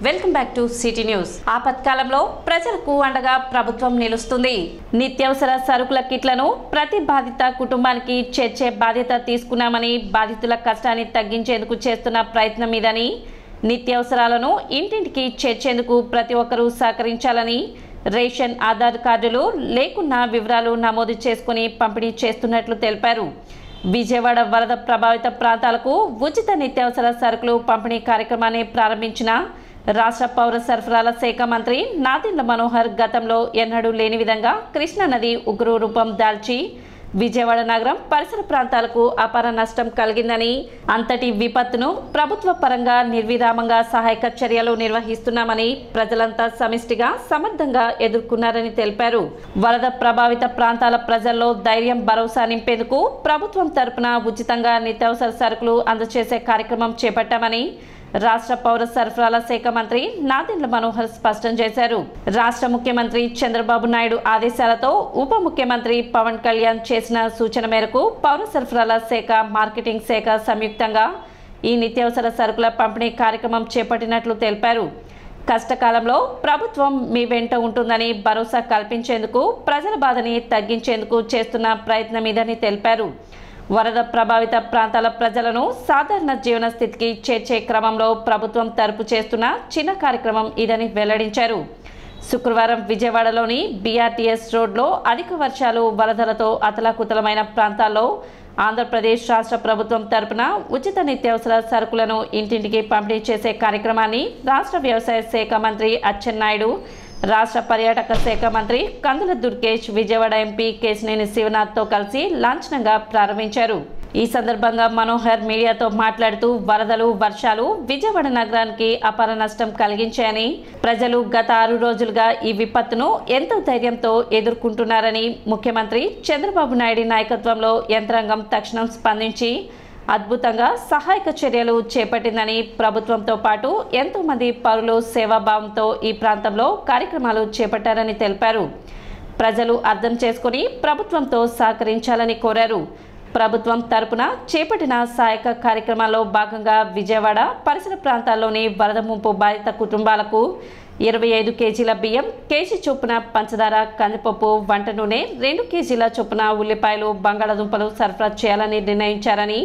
Welcome back to city news. ఆపత్కాలంలో ప్రజలకు అండగా ప్రభుత్వం నిలుస్తుంది. నిత్యావసర సరుకుల కిట్లను ప్రతి బాధిత కుటుంబానికి చేర్చే బాధ్యత తీసుకున్నామని, బాధితుల కష్టాన్ని తగ్గించేందుకు చేస్తున్న ప్రయత్నం ఇదని, నిత్యావసరాలను ఇంటింటికి చేర్చేందుకు ప్రతి ఒక్కరూ సహకరించాలని, రేషన్ ఆధార్ కార్డులు లేకున్నా వివరాలు నమోదు చేసుకుని పంపిణీ చేస్తున్నట్లు తెలిపారు. విజయవాడ వరద ప్రభావిత ప్రాంతాలకు ఉచిత నిత్యావసర సరుకులు పంపిణీ కార్యక్రమాన్ని ప్రారంభించిన రాష్ట్ర పౌర సరఫరాల శాఖ మంత్రి నాదెండ్ల మనోహర్ గతంలో ఎన్నడూ లేని విధంగా కృష్ణా నది ఉగ్ర రూపం దాల్చి విజయవాడ నగరం పరిసర ప్రాంతాలకు అపార నష్టం కలిగిందని, అంతటి విపత్తును ప్రభుత్వ పరంగా నిర్విరామంగా సహాయక చర్యలు నిర్వహిస్తున్నామని, ప్రజలంతా సమిష్టిగా సమర్థంగా ఎదుర్కొన్నారని తెలిపారు. వరద ప్రభావిత ప్రాంతాల ప్రజల్లో ధైర్యం, భరోసా నింపేందుకు ప్రభుత్వం తరపున ఉచితంగా నిత్యావసర సరుకులు అందజేసే కార్యక్రమం చేపట్టామని రాష్ట్ర పౌర సరఫరాల శాఖ మంత్రి నాదెండ్ల మనోహర్ స్పష్టం చేశారు. రాష్ట్ర ముఖ్యమంత్రి చంద్రబాబు నాయుడు ఆదేశాలతో ఉప ముఖ్యమంత్రి పవన్ కళ్యాణ్ చేసిన సూచన మేరకు పౌర సరఫరాల శాఖ, మార్కెటింగ్ శాఖ సంయుక్తంగా ఈ నిత్యావసర సరుకుల పంపిణీ కార్యక్రమం చేపట్టినట్లు తెలిపారు. కష్టకాలంలో ప్రభుత్వం మీ వెంట ఉంటుందని భరోసా కల్పించేందుకు, ప్రజల బాధని తగ్గించేందుకు చేస్తున్న ప్రయత్నం ఇదని తెలిపారు. వరద ప్రభావిత ప్రాంతాల ప్రజలను సాధారణ జీవన స్థితికి చేర్చే క్రమంలో ప్రభుత్వం తరపు చేస్తున్న చిన్న కార్యక్రమం ఇదని వెల్లడించారు. శుక్రవారం విజయవాడలోని బీఆర్టీఎస్ రోడ్లో అధిక వర్షాలు, వరదలతో అతలాకుతలమైన ప్రాంతాల్లో ఆంధ్రప్రదేశ్ రాష్ట్ర ప్రభుత్వం తరపున ఉచిత నిత్యావసర సరుకులను ఇంటింటికి పంపిణీ చేసే కార్యక్రమాన్ని రాష్ట్ర వ్యవసాయ శాఖ మంత్రి అచ్చెన్నాయుడు, రాష్ట్ర పర్యాటక శాఖ మంత్రి కందుల దుర్గేష్, విజయవాడ ఎంపీ కేశినేని శివనాథ్తో కలిసి లాంఛనంగా ప్రారంభించారు. ఈ సందర్భంగా మనోహర్ మీడియాతో మాట్లాడుతూ, వరదలు, వర్షాలు విజయవాడ నగరానికి అపార నష్టం కలిగించాయని, ప్రజలు గత 6 రోజులుగా ఈ విపత్తును ఎంతో ధైర్యంతో ఎదుర్కొంటున్నారని, ముఖ్యమంత్రి చంద్రబాబు నాయుడు నాయకత్వంలో యంత్రాంగం తక్షణం స్పందించి అద్భుతంగా సహాయక చర్యలు చేపట్టిందని, ప్రభుత్వంతో పాటు ఎంతో మంది పౌరులు సేవాభావంతో ఈ ప్రాంతంలో కార్యక్రమాలు చేపట్టారని తెలిపారు. ప్రజలు అర్థం చేసుకుని ప్రభుత్వంతో సహకరించాలని కోరారు. ప్రభుత్వం తరపున చేపట్టిన సహాయక కార్యక్రమాల్లో భాగంగా విజయవాడ పరిసర ప్రాంతాల్లోని వరద ముంపు బాధిత కుటుంబాలకు 25 కేజీల బియ్యం, కేజీ చొప్పున పంచదార, కందిపప్పు, వంట నూనె, 2 కేజీల చొప్పున ఉల్లిపాయలు, బంగాళాదుంపలు సరఫరా చేయాలని నిర్ణయించారని,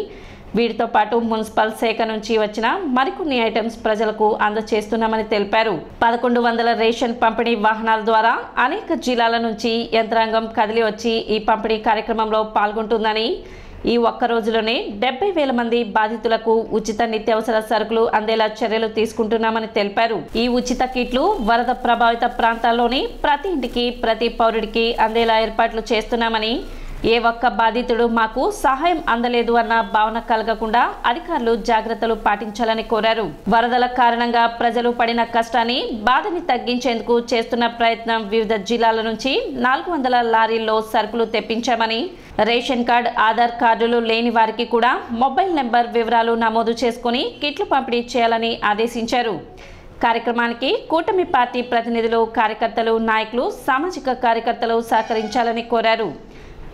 వీటితో పాటు మున్సిపల్ శాఖ నుంచి వచ్చిన మరికొన్ని ఐటమ్స్ ప్రజలకు అందజేస్తున్నామని తెలిపారు. 1100 రేషన్ పంపిణీ వాహనాల ద్వారా అనేక జిల్లాల నుంచి యంత్రాంగం కదిలి వచ్చి ఈ పంపిణీ కార్యక్రమంలో పాల్గొంటుందని, ఈ ఒక్క రోజులోనే 70,000 మంది బాధితులకు ఉచిత నిత్యావసర సరుకులు అందేలా చర్యలు తీసుకుంటున్నామని తెలిపారు. ఈ ఉచిత కిట్లు వరద ప్రభావిత ప్రాంతాల్లోని ప్రతి ఇంటికి, ప్రతి పౌరుడికి అందేలా ఏర్పాట్లు చేస్తున్నామని, ఏ ఒక్క బాధితుడు మాకు సహాయం అందలేదు అన్న భావన కలగకుండా అధికారులు జాగ్రత్తలు పాటించాలని కోరారు. వరదల కారణంగా ప్రజలు పడిన కష్టాన్ని, బాధని తగ్గించేందుకు చేస్తున్న ప్రయత్నం వివిధ జిల్లాల నుంచి 400 లారీల్లో సరుకులు తెప్పించామని, రేషన్ కార్డు, ఆధార్ కార్డులు లేని వారికి కూడా మొబైల్ నెంబర్ వివరాలు నమోదు చేసుకుని కిట్లు పంపిణీ చేయాలని ఆదేశించారు. కార్యక్రమానికి కూటమి పార్టీ ప్రతినిధులు, కార్యకర్తలు, నాయకులు, సామాజిక కార్యకర్తలు సహకరించాలని కోరారు.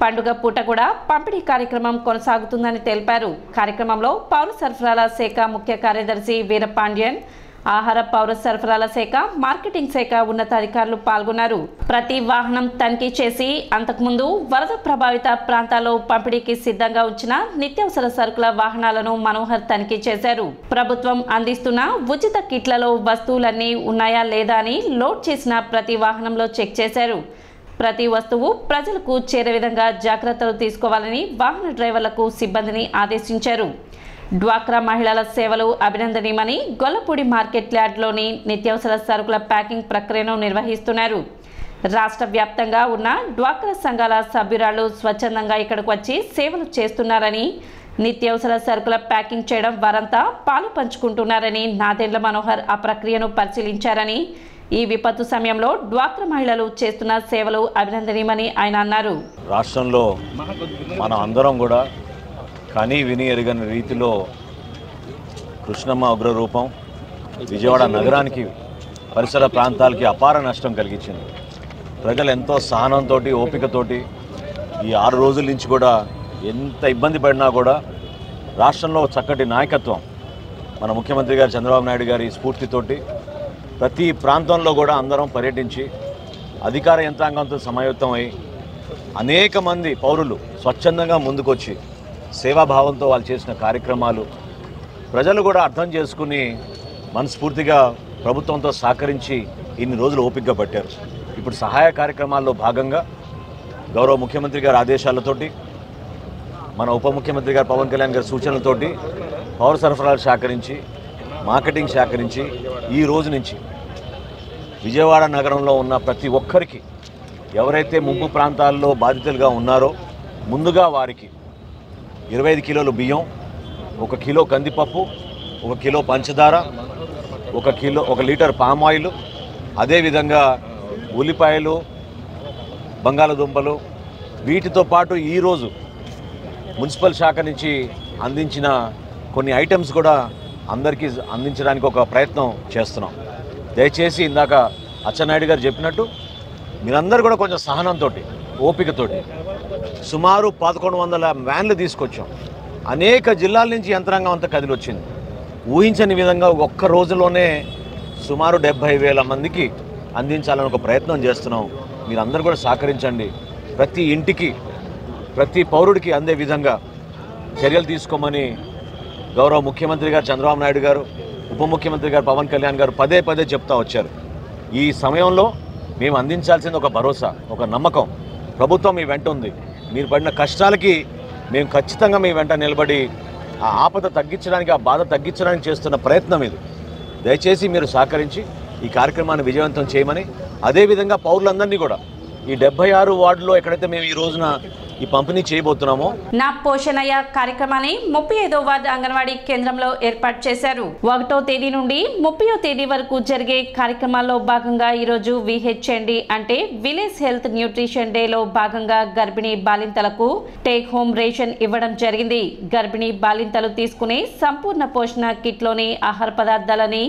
పండుగ పూట కూడా పంపిణీ కార్యక్రమం కొనసాగుతుందని తెలిపారు. కార్యక్రమంలో పౌర సరఫరాల శాఖ ముఖ్య కార్యదర్శి వీరపాండ్యన్, ఆహార పౌర సరఫరాల శాఖ, మార్కెటింగ్ శాఖ ఉన్నతాధికారులు పాల్గొన్నారు. ప్రతి వాహనం తనిఖీ చేసి అంతకుముందు వరద ప్రభావిత ప్రాంతాల్లో పంపిణీకి సిద్ధంగా ఉంచిన నిత్యావసర సరుకుల వాహనాలను మనోహర్ తనిఖీ చేశారు. ప్రభుత్వం అందిస్తున్న ఉచిత కిట్లలో వస్తువులన్నీ ఉన్నాయా లేదా అని లోడ్ చేసిన ప్రతి వాహనంలో చెక్ చేశారు. ప్రతి వస్తువు ప్రజలకు చేరే విధంగా జాగ్రత్తలు తీసుకోవాలని వాహన డ్రైవర్లకు, సిబ్బందిని ఆదేశించారు. డ్వాక్రా మహిళల సేవలు అభినందనీయమని గొల్లపూడి మార్కెట్ యార్డ్లోని నిత్యావసర సరుకుల ప్యాకింగ్ ప్రక్రియను నిర్వహిస్తున్నారు. రాష్ట్ర వ్యాప్తంగా ఉన్న డ్వాక్రా సంఘాల సభ్యురాళ్లు స్వచ్ఛందంగా ఇక్కడికి వచ్చి సేవలు చేస్తున్నారని, నిత్యావసర సరుకుల ప్యాకింగ్ చేయడం వారంతా పాలు పంచుకుంటున్నారని, నాదెండ్ల మనోహర్ ఆ ప్రక్రియను పరిశీలించారని, ఈ విపత్తు సమయంలో డ్వాక్రా మహిళలు చేస్తున్న సేవలు అభినందనీయమని ఆయన అన్నారు. రాష్ట్రంలో మనం అందరం కూడా కనీ విని ఎరుగని రీతిలో కృష్ణమ్మ ఉగ్రరూపం విజయవాడ నగరానికి, పరిసర ప్రాంతాలకి అపార నష్టం కలిగించింది. ప్రజలు ఎంతో సహనంతో, ఓపికతోటి ఈ 6 రోజుల నుంచి కూడా ఎంత ఇబ్బంది పడినా కూడా రాష్ట్రంలో చక్కటి నాయకత్వం మన ముఖ్యమంత్రి గారు చంద్రబాబు నాయుడు గారి స్ఫూర్తితోటి ప్రతి ప్రాంతంలో కూడా అందరం పర్యటించి అధికార యంత్రాంగంతో సమాయుత్తమై అనేక మంది పౌరులు స్వచ్ఛందంగా ముందుకొచ్చి సేవాభావంతో వాళ్ళు చేసిన కార్యక్రమాలు ప్రజలు కూడా అర్థం చేసుకుని మనస్ఫూర్తిగా ప్రభుత్వంతో సహకరించి ఇన్ని రోజులు ఓపికగా పట్టారు. ఇప్పుడు సహాయ కార్యక్రమాల్లో భాగంగా గౌరవ ముఖ్యమంత్రి గారి ఆదేశాలతోటి మన ఉప ముఖ్యమంత్రి గారు పవన్ కళ్యాణ్ గారి సూచనలతోటి పౌర సరఫరాల శాఖ నుంచి మార్కెటింగ్ శాఖ నుంచి ఈ రోజు నుంచి విజయవాడ నగరంలో ఉన్న ప్రతి ఒక్కరికి ఎవరైతే ముంపు ప్రాంతాల్లో బాధితులుగా ఉన్నారో ముందుగా వారికి 25 కిలోలు బియ్యం, 1 కిలో కందిపప్పు, 1 కిలో పంచదార, 1 లీటర్ పామ్ ఆయిల్, అదేవిధంగా ఉల్లిపాయలు, బంగాళదుంపలు, వీటితో పాటు ఈరోజు మున్సిపల్ శాఖ నుంచి అందించిన కొన్ని ఐటమ్స్ కూడా అందరికీ అందించడానికి ఒక ప్రయత్నం చేస్తున్నాం. దయచేసి ఇందాక అచ్చెన్నాయుడు గారు చెప్పినట్టు మీరందరూ కూడా కొంచెం సహనంతో, ఓపికతోటి సుమారు 1100 వ్యాన్లు తీసుకొచ్చాం. అనేక జిల్లాల నుంచి యంత్రాంగం అంతా కదిలి వచ్చింది. ఊహించని విధంగా ఒక్క రోజులోనే సుమారు 70,000 మందికి అందించాలని ఒక ప్రయత్నం చేస్తున్నాం. మీరందరూ కూడా సహకరించండి. ప్రతి ఇంటికి, ప్రతి పౌరుడికి అందే విధంగా చర్యలు తీసుకోమని గౌరవ ముఖ్యమంత్రి గారు చంద్రబాబు నాయుడు గారు, ఉప ముఖ్యమంత్రి గారు పవన్ కళ్యాణ్ గారు పదే పదే చెప్తా వచ్చారు. ఈ సమయంలో మేము అందించాల్సింది ఒక భరోసా, ఒక నమ్మకం. ప్రభుత్వం మీ వెంట ఉంది. మీరు పడిన కష్టాలకి మేము ఖచ్చితంగా మీ వెంట నిలబడి ఆ ఆపద తగ్గించడానికి, ఆ బాధ తగ్గించడానికి చేస్తున్న ప్రయత్నం ఇది. దయచేసి మీరు సహకరించి ఈ కార్యక్రమాన్ని విజయవంతం చేయమని, అదేవిధంగా పౌరులందరినీ కూడా ఈ 76 వార్డులో ఎక్కడైతే మేము ఈ రోజున ఈ పంపిణీ చేయబోతున్నామో నా పోషణయ్య కార్యక్రమాన్ని 35వ వార్డు అంగన్వాడీ కేంద్రంలో ఏర్పాటు చేశారు. 1వ తేదీ నుండి 30వ తేదీ వరకు జరిగే కార్యక్రమాల్లో భాగంగా ఈరోజు VHND అంటే విలేజ్ హెల్త్ న్యూట్రిషన్ డేలో భాగంగా గర్భిణీ బాలింతలకు టేక్ హోమ్ రేషన్ ఇవ్వడం జరిగింది. గర్భిణీ బాలింతలు తీసుకునే సంపూర్ణ పోషణ కిట్లోని ఆహార పదార్థాలని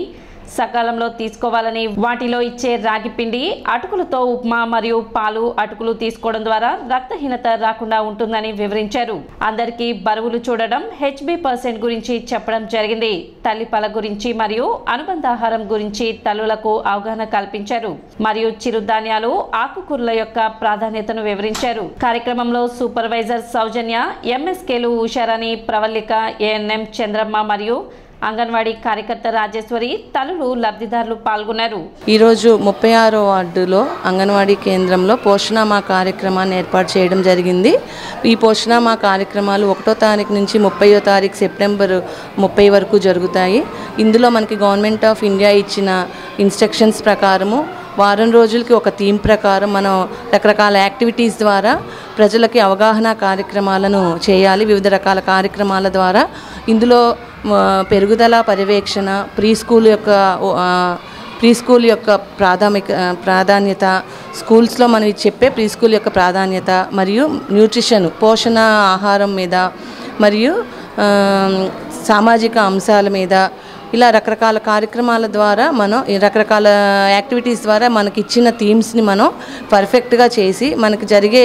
సకాలంలో తీసుకోవాలని, వాటిలో ఇచ్చే రాగి పిండి, అటుకులతో ఉప్మా మరియు పాలు, అటుకులు తీసుకోవడం ద్వారా రక్తహీనత రాకుండా ఉంటుందని వివరించారు. అందరికీ బరువులు చూడడం, HB% గురించి చెప్పడం జరిగింది. తల్లిపాల గురించి మరియు అనుబంధ ఆహారం గురించి తల్లులకు అవగాహన కల్పించారు మరియు చిరుధాన్యాలు, ఆకుకూరల యొక్క ప్రాధాన్యతను వివరించారు. కార్యక్రమంలో సూపర్వైజర్ సౌజన్య, MSKలు ఉషారాణి, ప్రవల్లిక, ANM చంద్రమ్మ మరియు అంగన్వాడీ కార్యకర్త రాజేశ్వరి తల్లులు, లబ్ధిదారులు పాల్గొన్నారు. ఈరోజు 36వ వార్డులో అంగన్వాడీ కేంద్రంలో పోషణమా కార్యక్రమాన్ని ఏర్పాటు చేయడం జరిగింది. ఈ పోషణమా కార్యక్రమాలు 1వ తారీఖు నుంచి 30వ తారీఖు సెప్టెంబర్ 30 వరకు జరుగుతాయి. ఇందులో మనకి గవర్నమెంట్ ఆఫ్ ఇండియా ఇచ్చిన ఇన్స్ట్రక్షన్స్ ప్రకారము వారం రోజులకి ఒక థీమ్ ప్రకారం మనం రకరకాల యాక్టివిటీస్ ద్వారా ప్రజలకి అవగాహన కార్యక్రమాలను చేయాలి. వివిధ రకాల కార్యక్రమాల ద్వారా ఇందులో పెరుగుదల పర్యవేక్షణ, ప్రీ స్కూల్ యొక్క ప్రాధాన్యత, స్కూల్స్లో మనం చెప్పే ప్రీ స్కూల్ యొక్క ప్రాధాన్యత మరియు న్యూట్రిషన్, పోషణ ఆహారం మీద మరియు సామాజిక అంశాల మీద, ఇలా రకరకాల కార్యక్రమాల ద్వారా మనం రకరకాల యాక్టివిటీస్ ద్వారా మనకి ఇచ్చిన థీమ్స్ని మనం పర్ఫెక్ట్గా చేసి మనకి జరిగే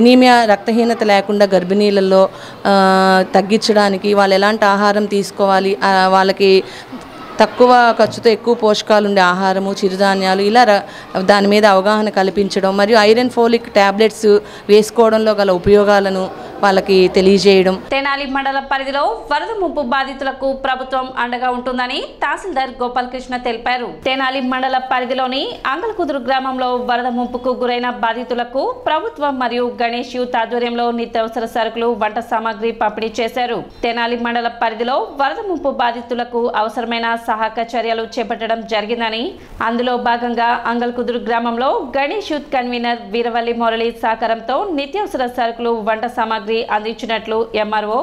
ఎనీమియా, రక్తహీనత లేకుండా గర్భిణీలలో తగ్గించడానికి వాళ్ళు ఎలాంటి ఆహారం తీసుకోవాలి, వాళ్ళకి తక్కువ ఖర్చుతో ఎక్కువ పోషకాలు ఉండే ఆహారము, చిరుధాన్యాలు, ఇలా దాని మీద అవగాహన కల్పించడం మరియు ఐరన్ ఫోలిక్ టాబ్లెట్స్ వేసుకోవడంలో గల ఉపయోగాలను వాళ్ళకి తెలియజేయడం. తెనాలి మండల పరిధిలో వరద ముంపు బాధితులకు ప్రభుత్వం అండగా ఉంటుందని తహసీల్దార్ గోపాలకృష్ణ తెలిపారు. తెనాలి మండల పరిధిలోని అంగల్కుదురు గ్రామంలో వరద ముంపుకు గురైన బాధితులకు ప్రభుత్వం మరియు గణేష్ యూత్ ఆధ్వర్యంలో నిత్యావసర సరుకులు, వంట సామాగ్రి పంపిణీ చేశారు. తెనాలి మండల పరిధిలో వరద ముంపు బాధితులకు అవసరమైన సహాయక చర్యలు చేపట్టడం జరిగిందని, అందులో భాగంగా అంగల్కుదురు గ్రామంలో గణేష్ యూత్ కన్వీనర్ వీరవల్లి మురళి సహకారంతో నిత్యావసర సరుకులు, వంట సామాగ్రి అందించినట్లు MRO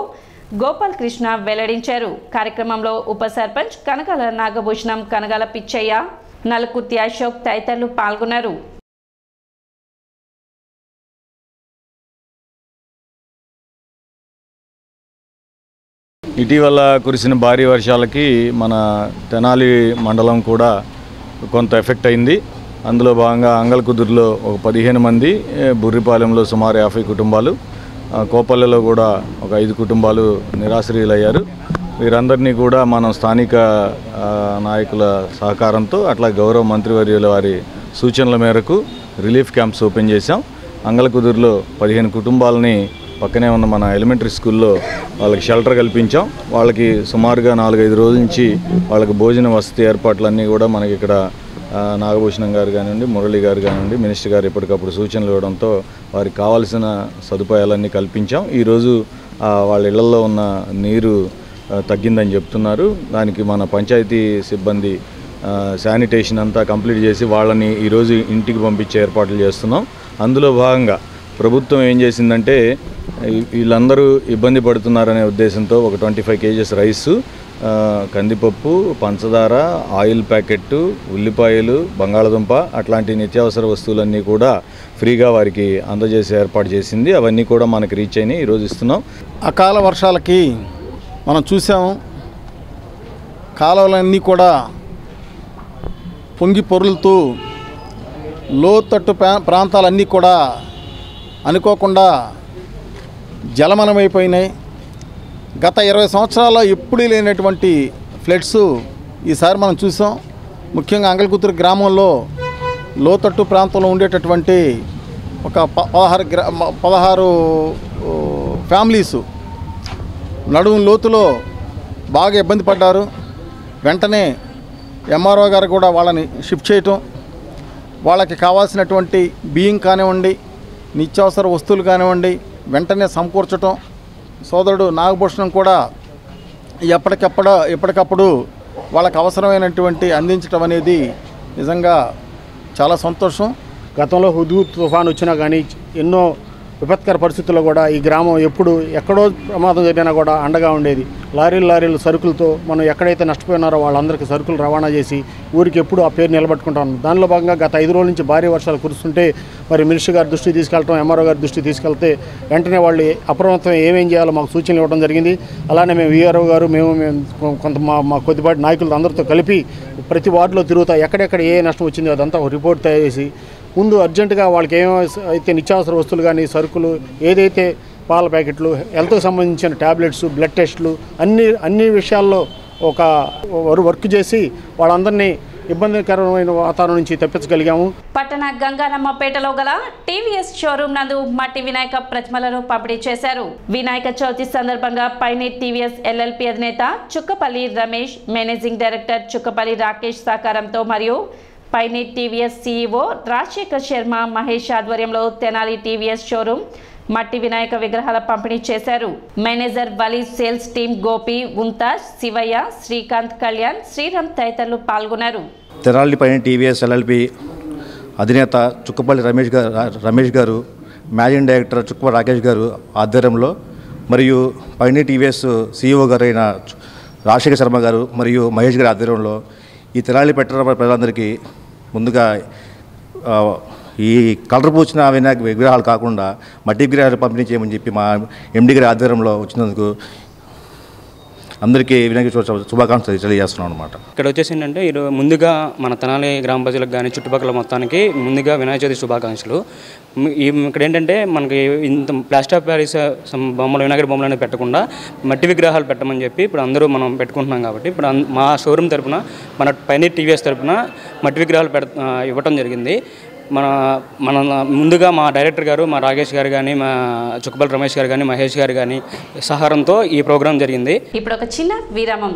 గోపాలకృష్ణ వెల్లడించారు. కార్యక్రమంలో ఉప సర్పంచ్ కనగాల నాగభూషణం, కనగాల పిచ్చయ్య, నలుకుర్తి అశోక్ తదితరులు పాల్గొన్నారు. ఇటీవల కురిసిన భారీ వర్షాలకి మన తెనాలి మండలం కూడా కొంత ఎఫెక్ట్ అయింది. అందులో భాగంగా అంగల్కుదురులో ఒక 15 మంది, బుర్రిపాలెంలో సుమారు 50 కుటుంబాలు, కోపల్లెలో కూడా ఒక 5 కుటుంబాలు నిరాశ్రయులయ్యారు. వీరందరినీ కూడా మనం స్థానిక నాయకుల సహకారంతో అట్లా గౌరవ మంత్రివర్యుల వారి సూచనల మేరకు రిలీఫ్ క్యాంప్స్ ఓపెన్ చేశాం. అంగలకుదురులో 15 కుటుంబాలని పక్కనే ఉన్న మన ఎలిమెంటరీ స్కూల్లో వాళ్ళకి షెల్టర్ కల్పించాం. వాళ్ళకి సుమారుగా 4-5 రోజుల నుంచి వాళ్ళకి భోజన వసతి ఏర్పాట్లన్నీ కూడా మనకి ఇక్కడ నాగభూషణం గారు కానివ్వండి, మురళి గారు కానివ్వండి, మినిస్టర్ గారు ఎప్పటికప్పుడు సూచనలు ఇవ్వడంతో వారికి కావాల్సిన సదుపాయాలన్నీ కల్పించాం. ఈరోజు వాళ్ళ ఇళ్లలో ఉన్న నీరు తగ్గిందని చెప్తున్నారు. దానికి మన పంచాయతీ సిబ్బంది శానిటేషన్ అంతా కంప్లీట్ చేసి వాళ్ళని ఈరోజు ఇంటికి పంపించే ఏర్పాట్లు చేస్తున్నాం. అందులో భాగంగా ప్రభుత్వం ఏం చేసిందంటే వీళ్ళందరూ ఇబ్బంది పడుతున్నారనే ఉద్దేశంతో ఒక 25 kgs రైసు, కందిపప్పు, పంచదార, ఆయిల్ ప్యాకెట్టు, ఉల్లిపాయలు, బంగాళదుంప అట్లాంటి నిత్యావసర వస్తువులన్నీ కూడా ఫ్రీగా వారికి అందజేసే ఏర్పాటు చేసింది. అవన్నీ కూడా మనకి రీచ్ అయినాయి, ఈరోజు ఇస్తున్నాం. అకాల వర్షాలకి మనం చూసాము, కాలువలన్నీ కూడా పొంగి పొరులుతూ లోతట్టు ప్రాంతాలన్నీ కూడా అనుకోకుండా జలమయమైపోయినాయి. గత 20 సంవత్సరాల్లో ఎప్పుడూ లేనటువంటి ఫ్లడ్స్ ఈసారి మనం చూసాం. ముఖ్యంగా అంగలకుదురు గ్రామంలో లోతట్టు ప్రాంతంలో ఉండేటటువంటి ఒక 16 ఫ్యామిలీసు నడుము లోతులో బాగా ఇబ్బంది పడ్డారు. వెంటనే ఎంఆర్ఓ గారు కూడా వాళ్ళని షిఫ్ట్ చేయటం, వాళ్ళకి కావాల్సినటువంటి బియ్యం కానివ్వండి, నిత్యావసర వస్తువులు కానివ్వండి వెంటనే సమకూర్చటం. సోదరుడు నాగభూషణం కూడా ఎప్పటికప్పుడు వాళ్ళకి అవసరమైనటువంటి అందించడం అనేది నిజంగా చాలా సంతోషం. గతంలో హుదూద్ తుఫాన్ వచ్చినా కానీ ఎన్నో విపత్కర పరిస్థితుల్లో కూడా ఈ గ్రామం ఎక్కడో ప్రమాదం జరిగినా కూడా అండగా ఉండేది. లారీలు సరుకులతో మనం ఎక్కడైతే నష్టపోయినారో వాళ్ళందరికీ సరుకులు రవాణా చేసి ఊరికి ఎప్పుడు ఆ పేరు నిలబెట్టుకుంటాం. దానిలో భాగంగా గత 5 రోజుల నుంచి భారీ వర్షాలు కురుస్తుంటే మరి మినిస్టర్ గారి దృష్టికి తీసుకెళ్ళటం, ఎంఆర్ఓ గారి దృష్టికి తీసుకెళ్తే వెంటనే వాళ్ళు అప్రమత్తం ఏమేం చేయాలో మాకు సూచనలు ఇవ్వడం జరిగింది. అలానే మేము వీఆర్ఓ గారు మేము కొంత మా కొద్దిపాటి నాయకులు అందరితో కలిపి ప్రతి వార్డులో తిరుగుతా ఎక్కడెక్కడ ఏ నష్టం వచ్చిందో అదంతా ఒక రిపోర్ట్ తయారు చేసి ముందు అర్జెంటుగా వాళ్ళకి ఏమైతే నిత్యావసర వస్తువులు కానీ సరుకులు ఏదైతే పాల ప్యాకెట్లు, హెల్త్కి సంబంధించిన ట్యాబ్లెట్స్, బ్లడ్ టెస్టులు అన్ని విషయాల్లో ఒక వర్క్ చేసి వాళ్ళందరినీ ఇబ్బందికరమైన వాతావరణం నుంచి తప్పించగలిగాము. పట్టణ గంగారమ్మపేటలో గల టీవీఎస్ షోరూమ్ నందు మట్టి వినాయక ప్రతిమలను పంపిణీ చేశారు. వినాయక చవితి సందర్భంగా పైనీర్ టీవీఎస్ ఎల్ఎల్పి అధినేత చుక్కపల్లి రమేష్, మేనేజింగ్ డైరెక్టర్ చుక్కపల్లి రాకేష్ సహకారంతో మరియు Pioneer TVS CEO Rajasekhar Sharma, Mahesh ఆధ్వర్యంలో తెనాలి టీవీఎస్ షోరూమ్ మట్టి వినాయక విగ్రహాల పంపిణీ చేశారు. Manager Vali, sales team Gopi, Umtaj, Sivayya, Srikanth, Kalyan, Sriram తదితరులు పాల్గొన్నారు. తెనాలి పైనీర్ టీవీఎస్ ఎల్ఎల్పి అధినేత చుక్కపల్లి రమేష్ గారు, మేనేజింగ్ డైరెక్టర్ చుక్కపల్లి రాకేష్ గారు ఆధ్వర్యంలో మరియు పైనీర్ టీవీఎస్ సీఈఓ గారు అయిన రాజశేఖర్ శర్మ గారు మరియు మహేష్ గారి ఆధ్వర్యంలో ఈ తెనాలి పట్టణ ప్రజలందరికీ ముందుగా ఈ కలర్ పూసిన వినాయక విగ్రహాలు కాకుండా మట్టి విగ్రహాలు పంపిణీ చేయమని చెప్పి మా ఎండి గారి ఆధ్వర్యంలో వచ్చినందుకు అందరికీ వినాయక చవితి శుభాకాంక్షలు తెలియజేస్తున్నాం అనమాట. ఇక్కడ వచ్చేసి ఏంటంటే ముందుగా మన తెనాలి గ్రామ ప్రజలకు కానీ చుట్టుపక్కల మొత్తానికి ముందుగా వినాయక చవితి శుభాకాంక్షలు. ఇక్కడ ఏంటంటే మనకి ఇంత ప్లాస్టర్ ఆఫ్ ప్యారిస్ వినాయకుడి బొమ్మలు అనేది పెట్టకుండా మట్టి విగ్రహాలు పెట్టమని చెప్పి ఇప్పుడు అందరూ మనం పెట్టుకుంటున్నాం. కాబట్టి ఇప్పుడు మా షోరూమ్ తరఫున, మన పైనీర్ టీవీఎస్ తరఫున మట్టి విగ్రహాలు ఇవ్వటం జరిగింది. మన ముందుగా మా డైరెక్టర్ గారు, మా రాకేష్ గారు కానీ, మా చుక్కపల్లి రమేష్ గారు కానీ, మహేష్ గారు కానీ సహారంతో ఈ ప్రోగ్రాం జరిగింది. ఇప్పుడు ఒక చిన్న విరామం.